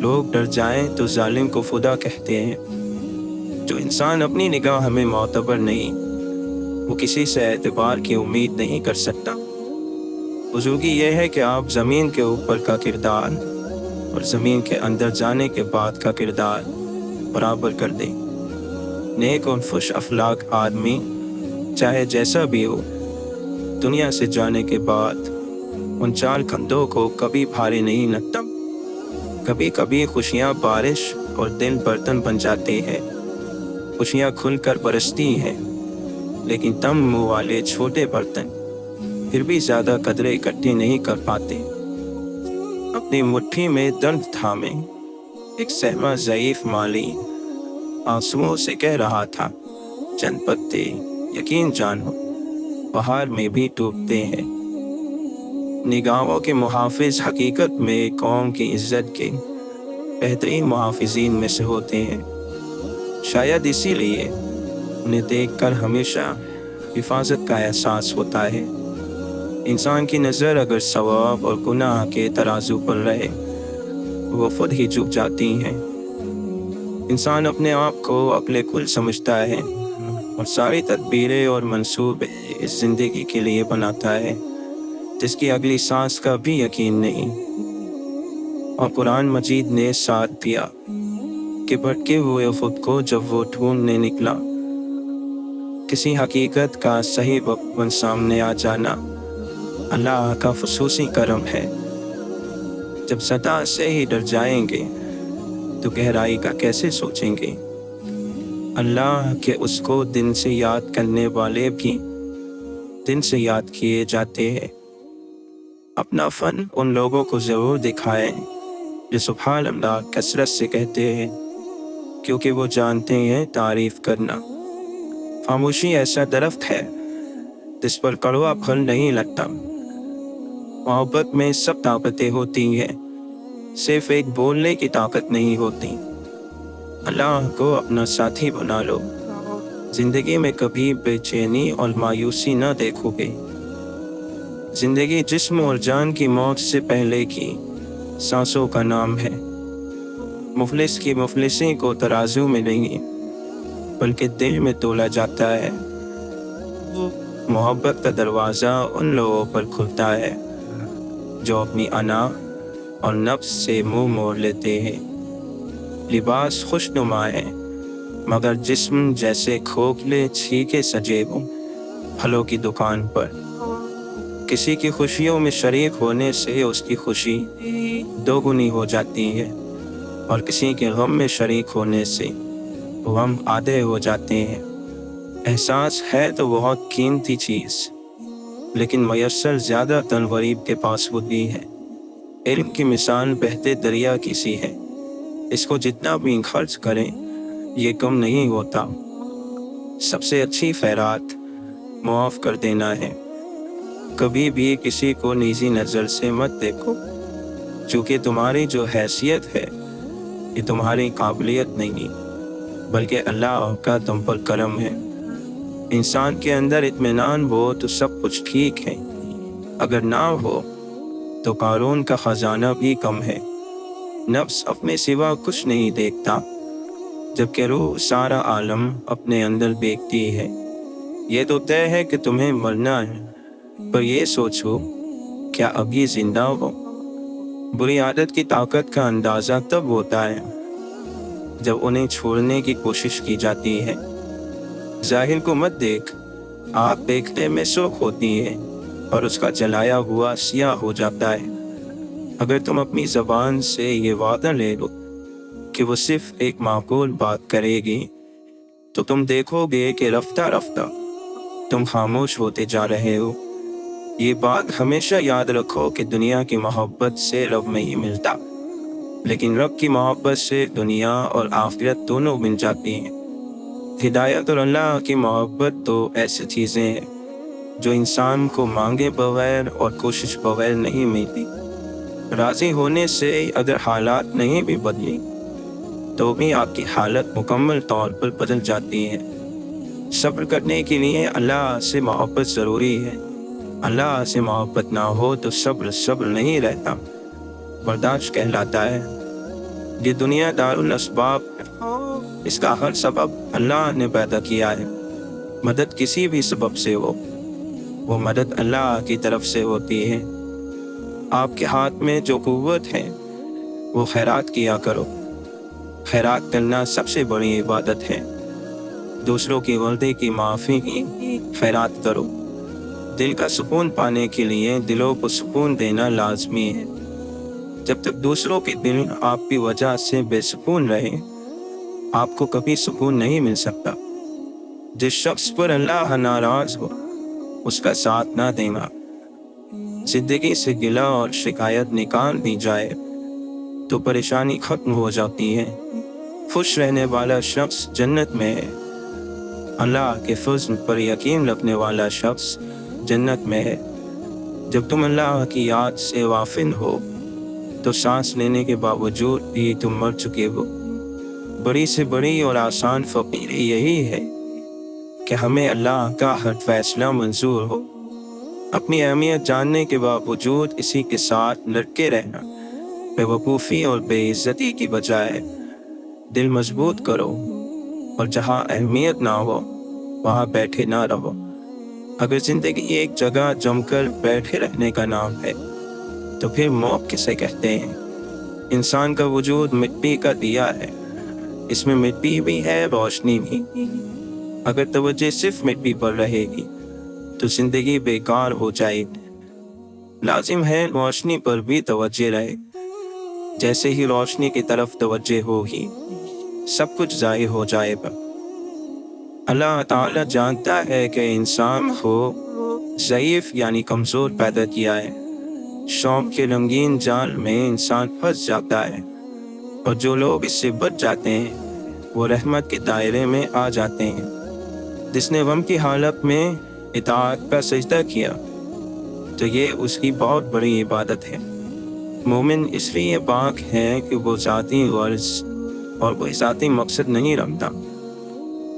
لوگ ڈر جائیں تو ظالم کو خدا کہتے ہیں۔ جو انسان اپنی نگاہ میں معتبر نہیں، وہ کسی سے اعتبار کی امید نہیں کر سکتا۔ بزرگی یہ ہے کہ آپ زمین کے اوپر کا کردار اور زمین کے اندر جانے کے بعد کا کردار برابر کر دیں۔ نیک اور خوش اخلاق آدمی چاہے جیسا بھی ہو، دنیا سے جانے کے بعد ان چار کندھوں کو کبھی بھاری نہیں لگتا۔ کبھی کبھی خوشیاں بارش اور دل برتن بن جاتے ہیں، خوشیاں کھل کر برستی ہیں، لیکن تم منہ والے چھوٹے برتن پھر بھی زیادہ قدرے اکٹھی نہیں کر پاتے۔ اپنی مٹھی میں درد تھامے ایک سہما ضعیف مالی آنسوؤں سے کہہ رہا تھا، چند پتے یقین جانو بہار میں بھی ٹوٹتے ہیں۔ نگاہوں کے محافظ حقیقت میں قوم کی عزت کے بہترین محافظین میں سے ہوتے ہیں۔ شاید اسی لیے انہیں دیکھ کر ہمیشہ حفاظت کا احساس ہوتا ہے۔ انسان کی نظر اگر ثواب اور گناہ کے ترازو پر رہے، وہ خود ہی جھک جاتی ہیں۔ انسان اپنے آپ کو عقل کل سمجھتا ہے اور ساری تدبیریں اور منصوبے اس زندگی کے لیے بناتا ہے جس کی اگلی سانس کا بھی یقین نہیں۔ اور قرآن مجید نے ساتھ دیا کہ بھٹکے ہوئے خود کو جب وہ ڈھونڈنے نکلا، کسی حقیقت کا صحیح وقت سامنے آ جانا اللہ کا خصوصی کرم ہے۔ جب سطح سے ہی ڈر جائیں گے تو گہرائی کا کیسے سوچیں گے؟ اللہ کے اس کو دن سے یاد کرنے والے بھی دن سے یاد کیے جاتے ہیں۔ اپنا فن ان لوگوں کو ضرور دکھائیں جو سبحان اللہ کثرت سے کہتے ہیں، کیونکہ وہ جانتے ہیں تعریف کرنا۔ خاموشی ایسا درخت ہے جس پر کڑوا پھل نہیں لگتا۔ محبت میں سب طاقتیں ہوتی ہیں، صرف ایک بولنے کی طاقت نہیں ہوتی۔ اللہ کو اپنا ساتھی بنا لو، زندگی میں کبھی بے چینی اور مایوسی نہ دیکھو گے۔ زندگی جسم اور جان کی موت سے پہلے کی سانسوں کا نام ہے۔ مفلس کی مفلسی کو ترازو میں نہیں بلکہ دل میں تولا جاتا ہے۔ محبت کا دروازہ ان لوگوں پر کھلتا ہے جو اپنی انا اور نفس سے منہ موڑ لیتے ہیں۔ لباس خوش نما ہے مگر جسم جیسے کھوکھلے چھیکے سجے ہوں پھلوں کی دکان پر۔ کسی کی خوشیوں میں شریک ہونے سے اس کی خوشی دو گنی ہو جاتی ہے، اور کسی کے غم میں شریک ہونے سے غم آدھے ہو جاتے ہیں۔ احساس ہے تو بہت قیمتی چیز، لیکن میسر زیادہ تر غریب کے پاس ہوتی ہے۔ علم کی مثال بہتے دریا کی سی ہے، اس کو جتنا بھی خرچ کریں یہ کم نہیں ہوتا۔ سب سے اچھی خیرات معاف کر دینا ہے۔ کبھی بھی کسی کو نیزی نظر سے مت دیکھو، چونکہ تمہاری جو حیثیت ہے یہ تمہاری قابلیت نہیں بلکہ اللہ کا تم پر کرم ہے۔ انسان کے اندر اطمینان ہو تو سب کچھ ٹھیک ہے، اگر نہ ہو تو قارون کا خزانہ بھی کم ہے۔ نفس اپنے سوا کچھ نہیں دیکھتا، جبکہ روح سارا عالم اپنے اندر دیکھتی ہے۔ یہ تو طے ہے کہ تمہیں مرنا ہے، پر یہ سوچو کیا ابھی زندہ ہو؟ بری عادت کی طاقت کا اندازہ تب ہوتا ہے جب انہیں چھوڑنے کی کوشش کی جاتی ہے۔ ظاہر کو مت دیکھ، آگ دیکھنے میں سوکھ ہوتی ہے اور اس کا جلایا ہوا سیاہ ہو جاتا ہے۔ اگر تم اپنی زبان سے یہ وعدہ لے لو کہ وہ صرف ایک معقول بات کرے گی، تو تم دیکھو گے کہ رفتہ رفتہ تم خاموش ہوتے جا رہے ہو۔ یہ بات ہمیشہ یاد رکھو کہ دنیا کی محبت سے رب نہیں ملتا، لیکن رب کی محبت سے دنیا اور آخرت دونوں مل جاتی ہیں۔ ہدایت اور اللہ کی محبت تو ایسی چیزیں ہیں جو انسان کو مانگے بغیر اور کوشش بغیر نہیں ملتی۔ راضی ہونے سے اگر حالات نہیں بھی بدلی تو بھی آپ کی حالت مکمل طور پر بدل جاتی ہے۔ صبر کرنے کے لیے اللہ سے محبت ضروری ہے۔ اللہ سے محبت نہ ہو تو صبر نہیں رہتا، برداشت کہلاتا ہے۔ یہ دنیا دارل اسباب ہے، اس کا ہر سبب اللہ نے پیدا کیا ہے۔ مدد کسی بھی سبب سے ہو، وہ مدد اللہ کی طرف سے ہوتی ہے۔ آپ کے ہاتھ میں جو قوت ہے وہ خیرات کیا کرو۔ خیرات کرنا سب سے بڑی عبادت ہے۔ دوسروں کی غلطی کی معافی کی خیرات کرو۔ دل کا سکون پانے کے لیے دلوں کو سکون دینا لازمی ہے۔ جب تک دوسروں کے دل آپ کی وجہ سے بے سکون رہے، آپ کو کبھی سکون نہیں مل سکتا۔ جس شخص پر اللہ ناراض ہو اس کا ساتھ نہ دینا۔ زندگی سے گلہ اور شکایت نکال دی جائے تو پریشانی ختم ہو جاتی ہے۔ خوش رہنے والا شخص جنت میں ہے۔ اللہ کے فضل پر یقین رکھنے والا شخص جنت میں ہے۔ جب تم اللہ کی یاد سے غافل ہو تو سانس لینے کے باوجود بھی تم مر چکے ہو۔ بڑی سے بڑی اور آسان فقیری یہی ہے کہ ہمیں اللہ کا ہر فیصلہ منظور ہو۔ اپنی اہمیت جاننے کے باوجود اسی کے ساتھ لڑکے رہنا بے وقوفی اور بے عزتی کی بجائے دل مضبوط کرو، اور جہاں اہمیت نہ ہو وہاں بیٹھے نہ رہو۔ اگر زندگی ایک جگہ جم کر بیٹھے رہنے کا نام ہے تو پھر موت کسے کہتے ہیں؟ انسان کا وجود مٹی کا دیا ہے، اس میں مٹی بھی ہے، روشنی بھی۔ اگر توجہ صرف مٹی پر رہے گی تو زندگی بیکار ہو جائے گی۔ لازم ہے روشنی پر بھی توجہ رہے۔ جیسے ہی روشنی کی طرف توجہ ہوگی سب کچھ ضائع ہو جائے گا۔ اللہ تعالیٰ جانتا ہے کہ انسان کو ضعیف یعنی کمزور پیدا کیا ہے۔ شوق کے رنگین جال میں انسان پھنس جاتا ہے، اور جو لوگ اس سے بچ جاتے ہیں وہ رحمت کے دائرے میں آ جاتے ہیں۔ جس نے غم کی حالت میں اطاعت کا سجدہ کیا تو یہ اس کی بہت بڑی عبادت ہے۔ مومن اس لیے پاک ہے کہ وہ ذاتی غرض اور کوئی ذاتی مقصد نہیں رکھتا۔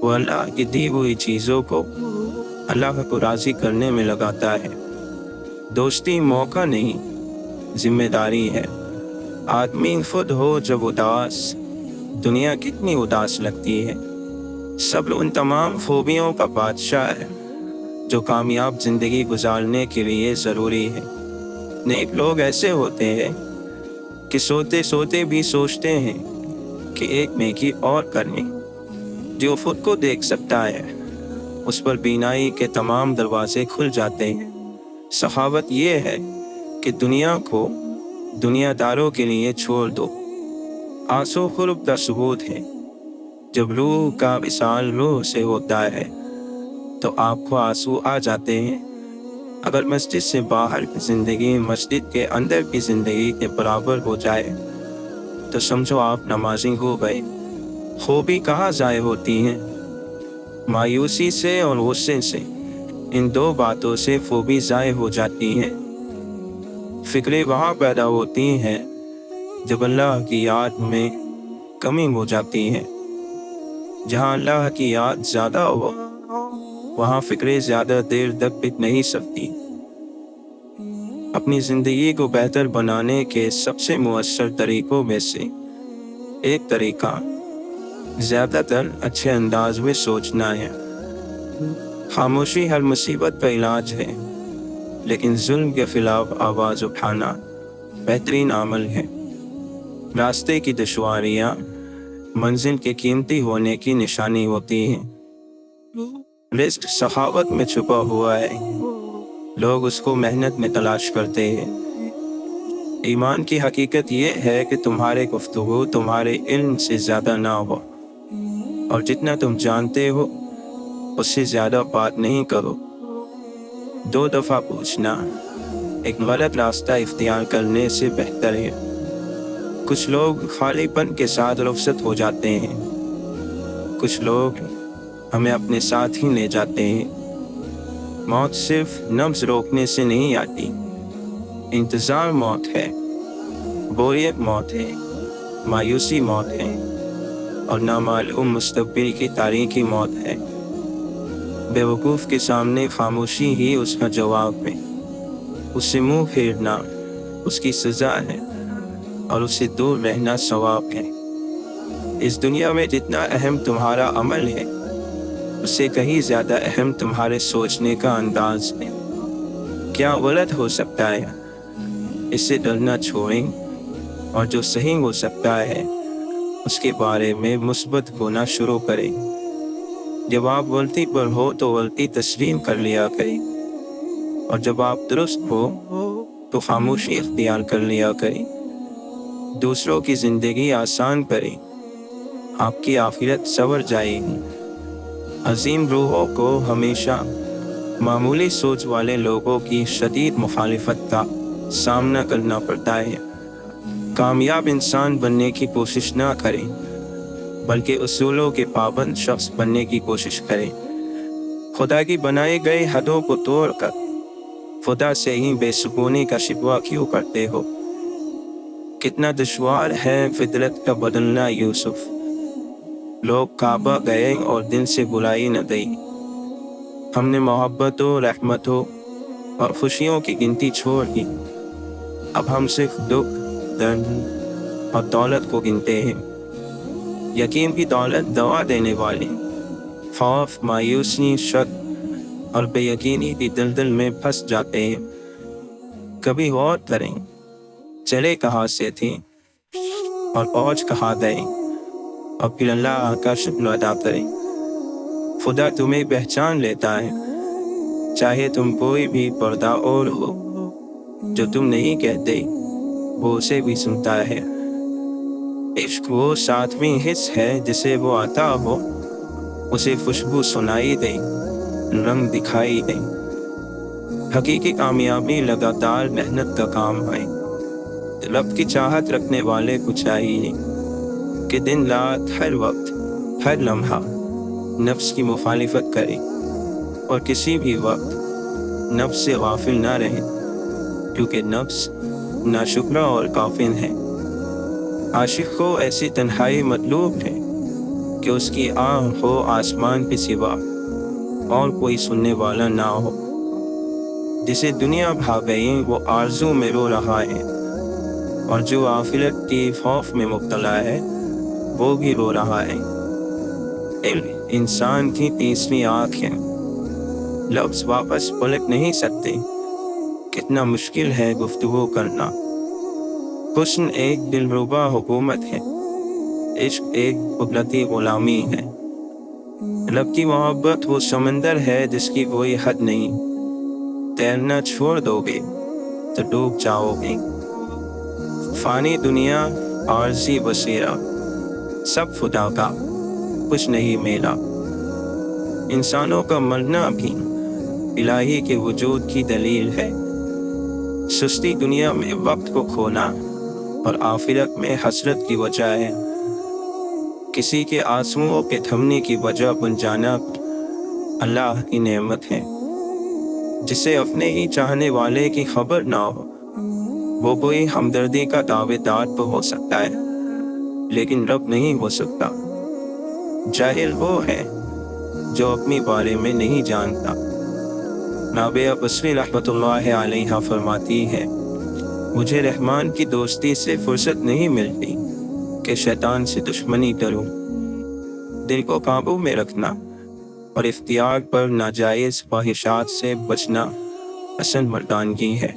وہ اللہ کی دی ہوئی چیزوں کو اللہ کو راضی کرنے میں لگاتا ہے۔ دوستی موقع نہیں، ذمہ داری ہے۔ آدمی خود ہو جب اداس، دنیا کتنی اداس لگتی ہے۔ صبر ان تمام خوبیوں کا بادشاہ ہے جو کامیاب زندگی گزارنے کے لیے ضروری ہے۔ نیک لوگ ایسے ہوتے ہیں کہ سوتے سوتے بھی سوچتے ہیں کہ ایک نیکی اور کرنی۔ جو خود کو دیکھ سکتا ہے اس پر بینائی کے تمام دروازے کھل جاتے ہیں۔ سخاوت یہ ہے کہ دنیا کو دنیا داروں کے لیے چھوڑ دو۔ آنسو قرب کا ثبوت ہے۔ جب روح کا وصال روح سے ہوتا ہے تو آپ کو آنسو آ جاتے ہیں۔ اگر مسجد سے باہر کی زندگی مسجد کے اندر کی زندگی کے برابر ہو جائے تو سمجھو آپ نمازی ہو گئے۔ خوبی کہاں ضائع ہوتی ہیں؟ مایوسی سے اور غصے سے۔ ان دو باتوں سے خوبی ضائع ہو جاتی ہے۔ فکریں وہاں پیدا ہوتی ہیں جب اللہ کی یاد میں کمی ہو جاتی ہے۔ جہاں اللہ کی یاد زیادہ ہو وہاں فکریں زیادہ دیر تک ٹک نہیں سکتی۔ اپنی زندگی کو بہتر بنانے کے سب سے مؤثر طریقوں میں سے ایک طریقہ زیادہ تر اچھے انداز میں سوچنا ہے۔ خاموشی ہر مصیبت کا علاج ہے، لیکن ظلم کے خلاف آواز اٹھانا بہترین عمل ہے۔ راستے کی دشواریاں منزل کے قیمتی ہونے کی نشانی ہوتی ہیں۔ رزق سخاوت میں چھپا ہوا ہے، لوگ اس کو محنت میں تلاش کرتے ہیں۔ ایمان کی حقیقت یہ ہے کہ تمہارے گفتگو تمہارے علم سے زیادہ نہ ہو، اور جتنا تم جانتے ہو اس سے زیادہ بات نہیں کرو۔ 2 دفعہ پوچھنا ایک غلط راستہ اختیار کرنے سے بہتر ہے۔ کچھ لوگ خالی پن کے ساتھ رخصت ہو جاتے ہیں، کچھ لوگ ہمیں اپنے ساتھ ہی لے جاتے ہیں۔ موت صرف نبض روکنے سے نہیں آتی، انتظار موت ہے، بوریت موت ہے، مایوسی موت ہے، اور نامعلوم مستقبل کی تاریخی موت ہے۔ بے وقوف کے سامنے خاموشی ہی اس کا جواب ہے۔ اس سے منہ پھیرنا اس کی سزا ہے۔ اور اسے دور رہنا ثواب ہے۔ اس دنیا میں جتنا اہم تمہارا عمل ہے، اس سے کہیں زیادہ اہم تمہارے سوچنے کا انداز ہے۔ کیا غلط ہو سکتا ہے، اس سے ڈرنا چھوڑیں، اور جو صحیح ہو سکتا ہے اس کے بارے میں مثبت ہونا شروع کریں۔ جب آپ غلطی پر ہو تو غلطی تسلیم کر لیا کریں، اور جب آپ درست ہو تو خاموشی اختیار کر لیا کریں۔ دوسروں کی زندگی آسان کریں، آپ کی آخرت سنور جائے گی۔ عظیم روحوں کو ہمیشہ معمولی سوچ والے لوگوں کی شدید مخالفت کا سامنا کرنا پڑتا ہے۔ کامیاب انسان بننے کی کوشش نہ کریں، بلکہ اصولوں کے پابند شخص بننے کی کوشش کریں۔ خدا کی بنائے گئے حدوں کو توڑ کر خدا سے ہی بے سکونی کا شکوہ کیوں کرتے ہو؟ کتنا دشوار ہے فطرت کا بدلنا یوسف۔ لوگ کعبہ گئے اور دل سے بلائی نہ گئی۔ ہم نے محبتوں، رحمتوں اور خوشیوں کی گنتی چھوڑ دی۔ اب ہم صرف دکھ، درد اور دولت کو گنتے ہیں۔ یقین کی دولت دوا دینے والی، خوف، مایوسی، شک اور بے یقینی کی دلدل میں پھنس جاتے ہیں۔ کبھی غور کریں، چلے کہاں سے تھے اور پہنچ کہاں گئے، اور پھر اللہ کا شکر ادا کریں۔ خدا تمہیں پہچان لیتا ہے، چاہے تم کوئی بھی پردہ اور ہو۔ جو تم نہیں کہتے وہ اسے بھی سنتا ہے۔ عشق وہ ساتویں حص ہے جسے وہ عطا ہو، اسے خوشبو سنائی دے، رنگ دکھائی دے۔ حقیقی کامیابی لگاتار محنت کا کام ہے۔ رب کی چاہت رکھنے والے کو چاہیے کہ دن رات، ہر وقت، ہر لمحہ نفس کی مخالفت کرے، اور کسی بھی وقت نفس سے غافل نہ رہے، کیونکہ نفس ناشکرا اور کافر ہے۔ عاشق کو ایسی تنہائی مطلوب ہے کہ اس کی آہ ہو آسمان کے سوا اور کوئی سننے والا نہ ہو۔ جسے دنیا بھا گئی وہ آرزو میں رو رہا ہے، اور جو آخرت کی خوف میں مبتلا ہے وہ بھی رو رہا ہے۔ علم انسان کی تیسری آنکھ ہے، لفظ واپس پلٹ نہیں سکتے۔ کتنا مشکل ہے گفتگو کرنا۔ حسن ایک دلربا حکومت ہے، عشق ایک قدرتی غلامی ہے۔ رب کی محبت وہ سمندر ہے جس کی کوئی حد نہیں۔ تیرنا چھوڑ دو گے تو ڈوب جاؤ گے۔ فانی دنیا، عارضی بصیرہ، سب خدا کا، کچھ نہیں میرا۔ انسانوں کا مرنا بھی الہی کے وجود کی دلیل ہے۔ سستی دنیا میں وقت کو کھونا اور آخرت میں حسرت کی وجہ ہے۔ کسی کے آنسوؤں کے تھمنے کی وجہ بن جانا اللہ کی نعمت ہے۔ جسے اپنے ہی چاہنے والے کی خبر نہ ہو، وہ کوئی ہمدردی کا دعوے دار تو ہو سکتا ہے، لیکن رب نہیں ہو سکتا۔ جاہل وہ ہے جو اپنے بارے میں نہیں جانتا۔ رابعہ بصری رحمۃ اللہ علیہا فرماتی ہے، مجھے رحمان کی دوستی سے فرصت نہیں ملتی کہ شیطان سے دشمنی کروں۔ دل کو قابو میں رکھنا اور اختیار پر ناجائز خواہشات سے بچنا اصل مردانگی ہے۔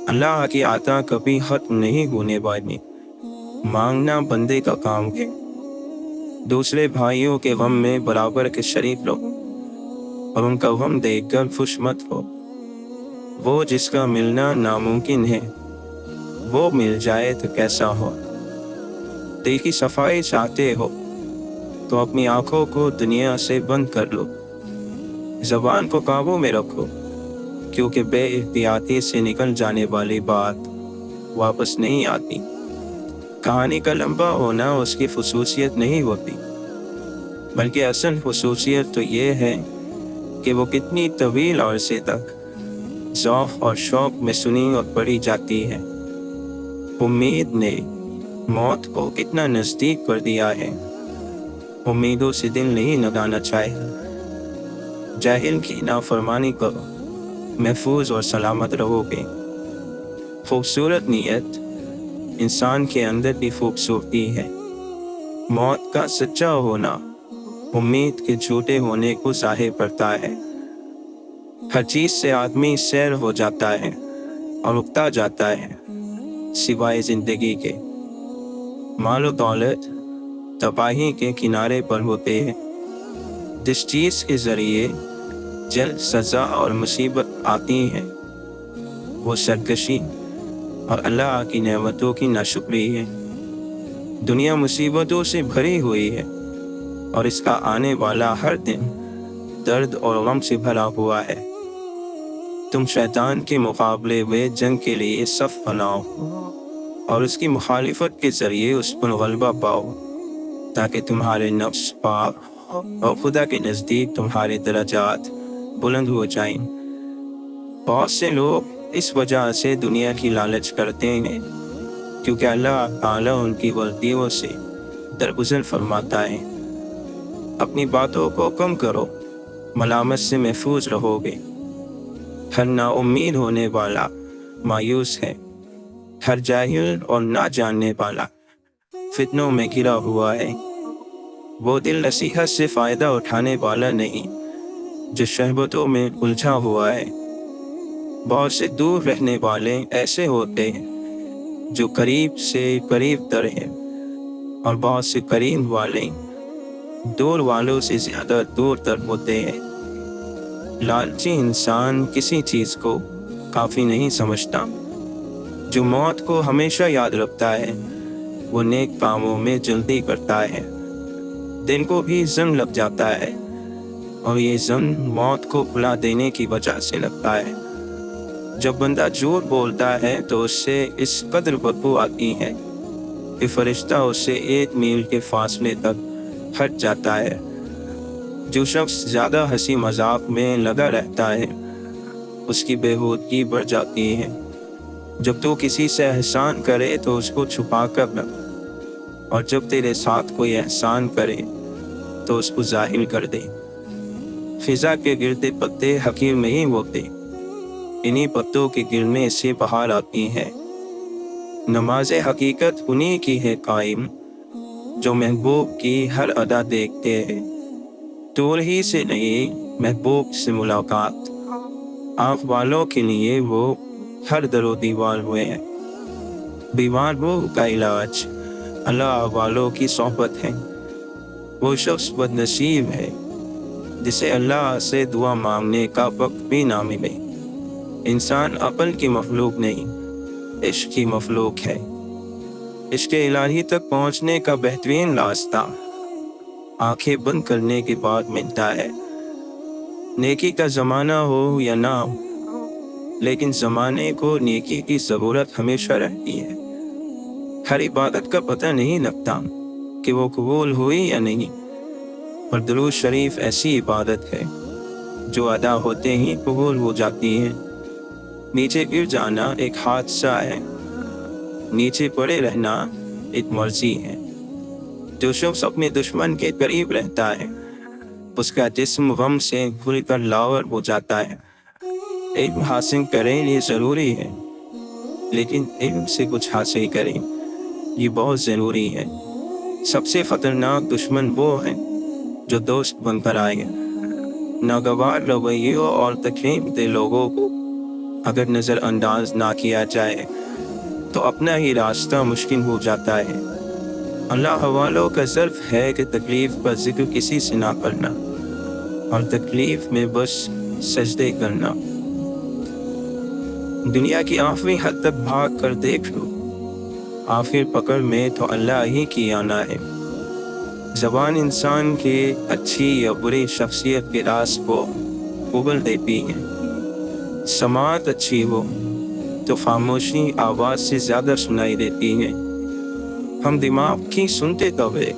اللہ کی عطا کبھی ختم نہیں ہونے والی، مانگنا بندے کا کام ہے۔ دوسرے بھائیوں کے غم میں برابر کے شریک رہو، اور ان کا غم دیکھ کر خوش مت ہو۔ وہ جس کا ملنا ناممکن ہے، وہ مل جائے تو کیسا ہو۔ دل کی صفائی چاہتے ہو تو اپنی آنکھوں کو دنیا سے بند کر لو۔ زبان کو قابو میں رکھو، کیونکہ بے احتیاطی سے نکل جانے والی بات واپس نہیں آتی۔ کہانی کا لمبا ہونا اس کی خصوصیت نہیں ہوتی، بلکہ اصل خصوصیت تو یہ ہے کہ وہ کتنی طویل عرصے تک ذوق اور شوق میں سنی اور پڑھی جاتی ہے۔ امید نے موت کو کتنا نزدیک کر دیا ہے۔ امیدوں سے دل نہیں لگانا چاہیے۔ جاہل کی نافرمانی کرو، محفوظ اور سلامت رہو گے۔ خوبصورت نیت انسان کے اندر بھی خوبصورتی ہے۔ موت کا سچا ہونا امید کے جھوٹے ہونے کو ظاہر کرتا ہے۔ ہر چیز سے آدمی سیر ہو جاتا ہے اور اکتا جاتا ہے سوائے زندگی کے۔ مال و دولت تباہی کے کنارے پر ہوتے ہیں۔ جس چیز کے ذریعے جلد سزا اور مصیبت آتی ہے وہ سرکشی اور اللہ کی نعمتوں کی ناشکری ہے۔ دنیا مصیبتوں سے بھری ہوئی ہے اور اس کا آنے والا ہر دن درد اور غم سے بھرا ہوا ہے۔ تم شیطان کے مقابلے میں جنگ کے لیے صف بناؤ اور اس کی مخالفت کے ذریعے اس پر غلبہ پاؤ تاکہ تمہارے نفس پاک اور خدا کے نزدیک تمہارے درجات بلند ہو جائیں۔ بہت سے لوگ اس وجہ سے دنیا کی لالچ کرتے ہیں کیونکہ اللہ تعالیٰ ان کی غلطیوں سے درگزر فرماتا ہے۔ اپنی باتوں کو کم کرو، ملامت سے محفوظ رہو گے۔ ہر نا امید ہونے والا مایوس ہے، ہر جاہل اور نہ جاننے والا فتنوں میں گھرا ہوا ہے۔ وہ دل نصیحت سے فائدہ اٹھانے والا نہیں جو شہوتوں میں الجھا ہوا ہے۔ بہت سے دور رہنے والے ایسے ہوتے ہیں جو قریب سے قریب تر ہیں، اور بہت سے قریب والے دور والوں سے زیادہ دور تر ہوتے ہیں۔ لالچی انسان کسی چیز کو کافی نہیں سمجھتا۔ جو موت کو ہمیشہ یاد رکھتا ہے وہ نیک کاموں میں جلدی کرتا ہے۔ دن کو بھی زنگ لگ جاتا ہے اور یہ زنگ موت کو بھلا دینے کی وجہ سے لگتا ہے۔ جب بندہ جھوٹ بولتا ہے تو اس سے اس قدر بدبو آتی ہے کہ فرشتہ اس سے 1 میل کے فاصلے تک ہٹ جاتا ہے۔ جو شخص زیادہ ہنسی مذاق میں لگا رہتا ہے اس کی بےہودگی بڑھ جاتی ہے۔ جب تو کسی سے احسان کرے تو اس کو چھپا کر رکھ، اور جب تیرے ساتھ کوئی احسان کرے تو اس کو ظاہر کر دے۔ فضا کے گرتے پتے حقیر نہیں ہوتے، انہی پتوں کے گرنے سے بہار آتی ہے۔ نماز حقیقت انہی کی ہے قائم جو محبوب کی ہر ادا دیکھتے ہیں۔ دور ہی سے نہیں محبوب سے ملاقات، آنکھ والوں کے لیے وہ ہر در و دیوار ہوئے ہیں۔ بیمار روح کا علاج اللہ والوں کی صحبت ہے۔ وہ شخص بد نصیب ہے جسے اللہ سے دعا مانگنے کا وقت بھی نہ ملے۔ انسان عقل کی مخلوق نہیں، عشق کی مخلوق ہے۔ عشق الہی تک پہنچنے کا بہترین راستہ آنکھیں بند کرنے کے بعد ملتا ہے۔ نیکی کا زمانہ ہو یا نہ ہو، لیکن زمانے کو نیکی کی ضرورت ہمیشہ رہتی ہے۔ ہر عبادت کا پتہ نہیں لگتا کہ وہ قبول ہوئی یا نہیں، پر درود شریف ایسی عبادت ہے جو ادا ہوتے ہی قبول ہو جاتی ہے۔ نیچے گر جانا ایک حادثہ ہے، نیچے پڑے رہنا ایک مرضی ہے۔ جو شخص اپنے دشمن کے قریب رہتا ہے اس کا جسم غم سے کھل کر لاور ہو جاتا ہے۔ علم حاصل کریں یہ ضروری ہے، لیکن علم سے کچھ حاصل کریں یہ بہت ضروری ہے۔ سب سے خطرناک دشمن وہ ہیں جو دوست بن کر آئے۔ ناگوار رویوں اور تکلیف دہ لوگوں کو اگر نظر انداز نہ کیا جائے تو اپنا ہی راستہ مشکل ہو جاتا ہے۔ اللہ والوں کا ظرف ہے کہ تکلیف کا ذکر کسی سے نہ کرنا اور تکلیف میں بس سجدے کرنا۔ دنیا کی آخری حد تک بھاگ کر دیکھ لو، آخر پکڑ میں تو اللہ ہی کی آنا ہے۔ زبان انسان کے اچھی یا بری شخصیت کے راز کو اگل دیتی ہے۔ سماعت اچھی ہو تو خاموشی آواز سے زیادہ سنائی دیتی ہے۔ ہم دماغ کی سنتے ہوئے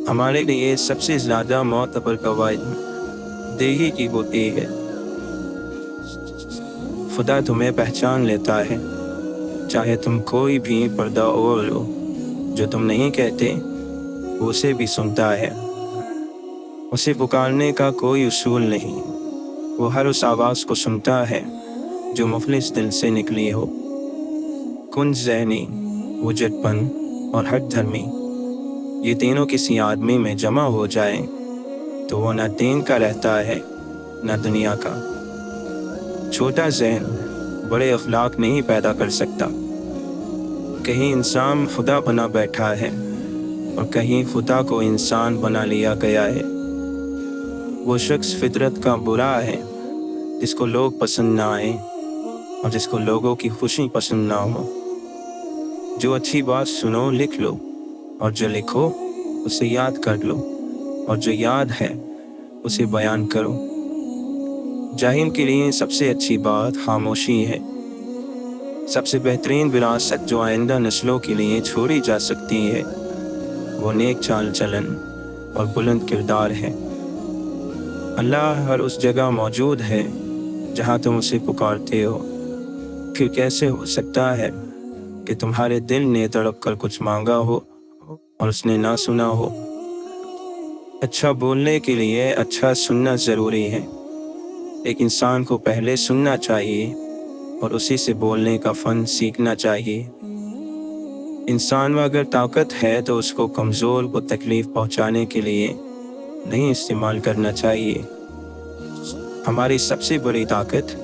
ہمارے لیے سب سے زیادہ معتبر قواعد دیہی کی ہوتی ہے۔ خدا تمہیں پہچان لیتا ہے، چاہے تم کوئی بھی پردہ اوڑھ لو۔ جو تم نہیں کہتے اسے بھی سنتا ہے۔ اسے پکارنے کا کوئی اصول نہیں، وہ ہر اس آواز کو سنتا ہے جو مخلص دل سے نکلی ہو۔ کن ذہنی، وجدپن اور ہٹ دھرمی، یہ تینوں کسی آدمی میں جمع ہو جائیں تو وہ نہ دین کا رہتا ہے نہ دنیا کا۔ چھوٹا ذہن بڑے اخلاق نہیں پیدا کر سکتا۔ کہیں انسان خدا بنا بیٹھا ہے اور کہیں خدا کو انسان بنا لیا گیا ہے۔ وہ شخص فطرت کا برا ہے جس کو لوگ پسند نہ آئیں اور جس کو لوگوں کی خوشی پسند نہ ہو۔ جو اچھی بات سنو لکھ لو، اور جو لکھو اسے یاد کر لو، اور جو یاد ہے اسے بیان کرو۔ جاہل کے لیے سب سے اچھی بات خاموشی ہے۔ سب سے بہترین وراثت جو آئندہ نسلوں کے لیے چھوڑی جا سکتی ہے وہ نیک چال چلن اور بلند کردار ہے۔ اللہ ہر اس جگہ موجود ہے جہاں تم اسے پکارتے ہو۔ پھر کیسے ہو سکتا ہے کہ تمہارے دل نے تڑپ کر کچھ مانگا ہو اور اس نے نہ سنا ہو؟ اچھا بولنے کے لیے اچھا سننا ضروری ہے۔ ایک انسان کو پہلے سننا چاہیے اور اسی سے بولنے کا فن سیکھنا چاہیے۔ انسان میں اگر طاقت ہے تو اس کو کمزور کو تکلیف پہنچانے کے لیے نہیں استعمال کرنا چاہیے۔ ہماری سب سے بڑی طاقت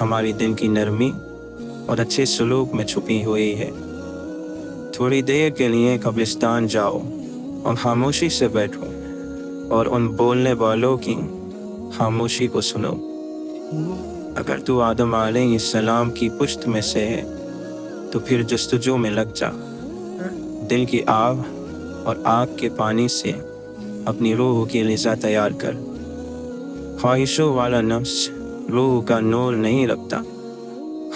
ہماری دل کی نرمی اور اچھے سلوک میں چھپی ہوئی ہے۔ تھوڑی دیر کے لیے قبرستان جاؤ اور خاموشی سے بیٹھو اور ان بولنے والوں کی خاموشی کو سنو۔ اگر تو آدم علیہ السلام کی پشت میں سے ہے تو پھر جستجو میں لگ جا۔ دل کی آگ اور آگ کے پانی سے اپنی روح کی غذا تیار کر۔ خواہشوں والا نفس روح کا نور نہیں رکھتا۔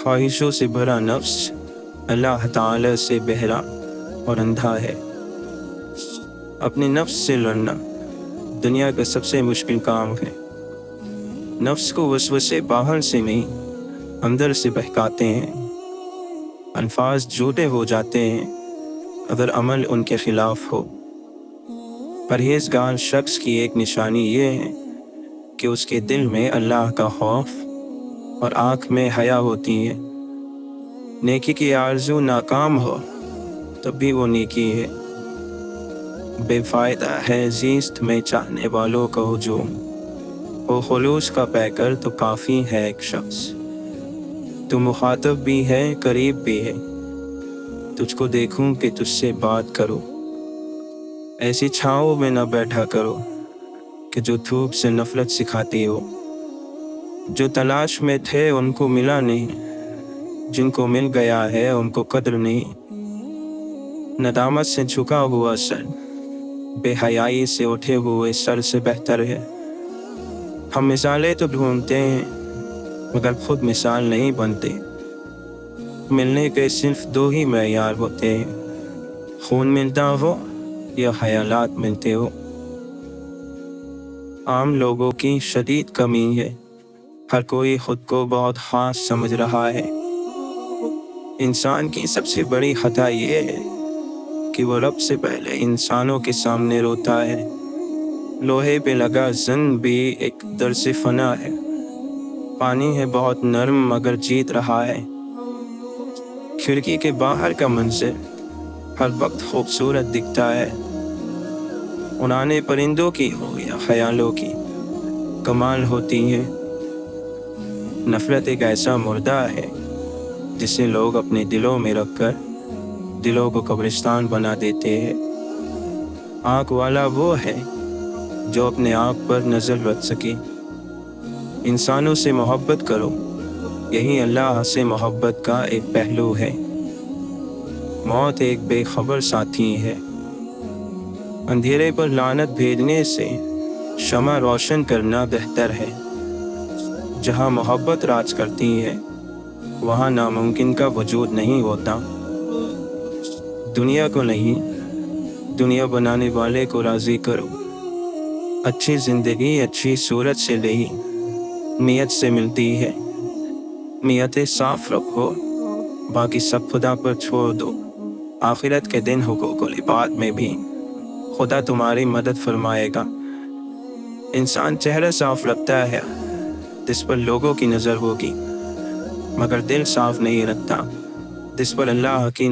خواہشوں سے بھرا نفس اللہ تعالی سے بہرا اور اندھا ہے۔ اپنے نفس سے لڑنا دنیا کا سب سے مشکل کام ہے۔ نفس کو وسوسے باہر سے نہیں اندر سے بہکاتے ہیں۔ الفاظ جھوٹے ہو جاتے ہیں اگر عمل ان کے خلاف ہو۔ پرہیزگار شخص کی ایک نشانی یہ ہے کہ اس کے دل میں اللہ کا خوف اور آنکھ میں حیا ہوتی ہے۔ نیکی کی آرزو ناکام ہو تب بھی وہ نیکی ہے۔ بے فائدہ ہے زیست میں چاہنے والوں کا ہجوم، وہ خلوص کا پیکر تو کافی ہے ایک شخص۔ تو مخاطب بھی ہے قریب بھی ہے، تجھ کو دیکھوں کہ تجھ سے بات کرو۔ ایسی چھاؤں میں نہ بیٹھا کرو کہ جو دھوپ سے نفرت سکھاتی ہو۔ جو تلاش میں تھے ان کو ملا نہیں، جن کو مل گیا ہے ان کو قدر نہیں۔ ندامت سے جھکا ہوا سر بے حیائی سے اٹھے ہوئے سر سے بہتر ہے۔ ہم مثالیں تو ڈھونڈتے ہیں مگر خود مثال نہیں بنتے۔ ملنے کے صرف دو ہی معیار ہوتے ہیں، خون ملتا ہو یا خیالات ملتے ہو۔ عام لوگوں کی شدید کمی ہے، ہر کوئی خود کو بہت خاص سمجھ رہا ہے۔ انسان کی سب سے بڑی خطا یہ ہے کہ وہ رب سے پہلے انسانوں کے سامنے روتا ہے۔ لوہے پہ لگا زن بھی ایک درس فنا ہے۔ پانی ہے بہت نرم مگر جیت رہا ہے۔ کھڑکی کے باہر کا منظر ہر وقت خوبصورت دکھتا ہے۔ اڑانے پرندوں کی ہو یا خیالوں کی کمال ہوتی ہے۔ نفرت ایک ایسا مردہ ہے جسے لوگ اپنے دلوں میں رکھ کر دلوں کو قبرستان بنا دیتے ہیں۔ آنکھ والا وہ ہے جو اپنے آپ پر نظر رکھ سکے۔ انسانوں سے محبت کرو، یہی اللہ سے محبت کا ایک پہلو ہے۔ موت ایک بے خبر ساتھی ہے۔ اندھیرے پر لعنت بھیجنے سے شمع روشن کرنا بہتر ہے۔ جہاں محبت راج کرتی ہے وہاں ناممکن کا وجود نہیں ہوتا۔ دنیا کو نہیں، دنیا بنانے والے کو راضی کرو۔ اچھی زندگی اچھی صورت سے نہیں نیت سے ملتی ہے۔ نیتیں صاف رکھو، باقی سب خدا پر چھوڑ دو۔ آخرت کے دن حقوق العباد میں بھی خدا تمہاری مدد فرمائے گا۔ انسان چہرہ صاف رکھتا ہے جس پر لوگوں کی نظر ہوگی، مگر دل صاف نہیں رکھتا جس پر اللہ کی